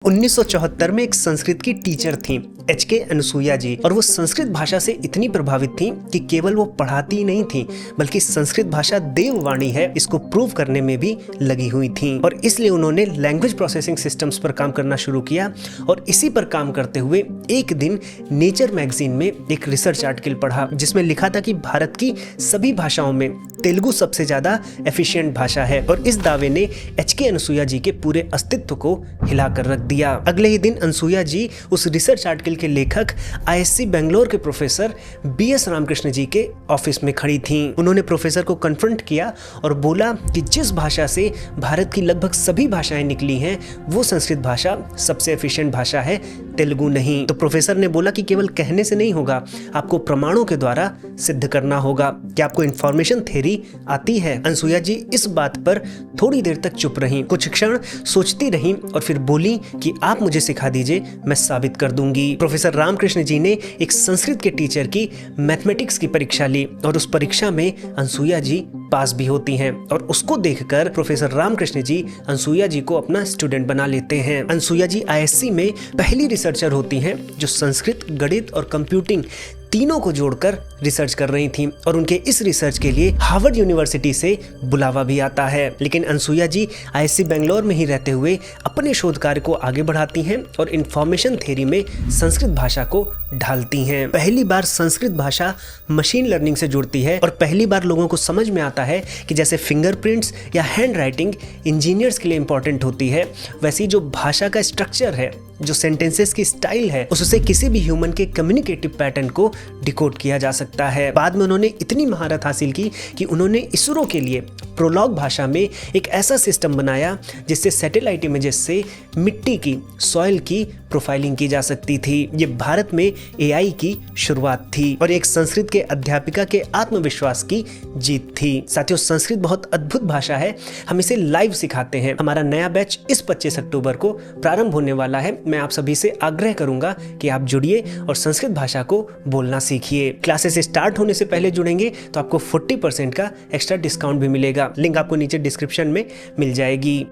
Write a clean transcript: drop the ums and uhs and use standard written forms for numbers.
1974 में एक संस्कृत की टीचर थी एच.के. अनसुईया जी, और वो संस्कृत भाषा से इतनी प्रभावित थी कि केवल वो पढ़ाती ही नहीं थी बल्कि संस्कृत भाषा देववाणी है इसको प्रूव करने में भी लगी हुई थी। और इसलिए उन्होंने लैंग्वेज प्रोसेसिंग सिस्टम्स पर काम करना शुरू किया। और इसी पर काम करते हुए एक दिन नेचर मैगजीन में एक रिसर्च आर्टिकल पढ़ा जिसमें लिखा था कि भारत की सभी भाषाओं में तेलुगु सबसे ज्यादा एफिशिएंट भाषा है। और इस दावे ने एच.के. अनसुईया जी के पूरे अस्तित्व को हिलाकर रख दिया। अगले ही दिन अनसुईया जी उस रिसर्च आर्टिकल के लेखक आईएससी बेंगलोर के प्रोफेसर बी.एस. रामकृष्ण जी के ऑफिस में खड़ी थीं। उन्होंने प्रोफेसर को कन्फ्रंट किया और बोला कि जिस भाषा से भारत की लगभग सभी भाषाएं निकली हैं वो संस्कृत भाषा सबसे एफिशिएंट भाषा है, तेलुगु नहीं। तो प्रोफेसर ने बोला कि केवल कहने से नहीं होगा, आपको प्रमाणों के द्वारा सिद्ध करना होगा। कि आपको इंफॉर्मेशन थ्योरी आती है? अनसुईया जी इस बात पर थोड़ी देर तक चुप रहीं, कुछ क्षण सोचती रहीं और फिर बोली कि आप मुझे सिखा दीजिए, मैं साबित कर दूंगी। प्रोफेसर रामकृष्ण जी ने एक संस्कृत के टीचर की मैथमेटिक्स की परीक्षा ली और उस परीक्षा में अनसुईया जी पास भी होती हैं। और उसको देखकर प्रोफेसर रामकृष्ण जी अनसुईया जी को अपना स्टूडेंट बना लेते हैं। अनसुईया जी आईएससी में पहली रिसर्चर होती हैं जो संस्कृत, गणित और कंप्यूटिंग तीनों को जोड़कर रिसर्च कर रही थीं। और उनके इस रिसर्च के लिए हार्वर्ड यूनिवर्सिटी से बुलावा भी आता है। लेकिन अनसुईया जी आईएससी बेंगलोर में ही रहते हुए अपने शोध कार्य को आगे बढ़ाती हैं और इंफॉर्मेशन थ्योरी में संस्कृत भाषा को ढालती हैं। पहली बार संस्कृत भाषा मशीन लर्निंग से जुड़ती है और पहली बार लोगों को समझ में आता है कि जैसे फिंगरप्रिंट्स या हैंड राइटिंग इंजीनियर्स के लिए इंपॉर्टेंट होती है, वैसी जो भाषा का स्ट्रक्चर है, जो सेंटेंसेस की स्टाइल है, उससे किसी भी ह्यूमन के कम्युनिकेटिव पैटर्न को डिकोड किया जा सकता है। बाद में उन्होंने इतनी महारत हासिल की कि उन्होंने इसरो के लिए प्रोलॉग भाषा में एक ऐसा सिस्टम बनाया जिससे सैटेलाइट इमेजेस से मिट्टी की, सॉइल की प्रोफाइलिंग की जा सकती थी। ये भारत में एआई की शुरुआत थी और एक संस्कृत के अध्यापिका के आत्मविश्वास की जीत थी। साथियों, संस्कृत बहुत अद्भुत भाषा है, हम इसे लाइव सिखाते हैं। हमारा नया बैच इस 25 अक्टूबर को प्रारंभ होने वाला है। मैं आप सभी से आग्रह करूंगा कि आप जुड़िए और संस्कृत भाषा को बोलना सीखिए। क्लासेस स्टार्ट होने से पहले जुड़ेंगे तो आपको 40% का एक्स्ट्रा डिस्काउंट भी मिलेगा। लिंक आपको नीचे डिस्क्रिप्शन में मिल जाएगी।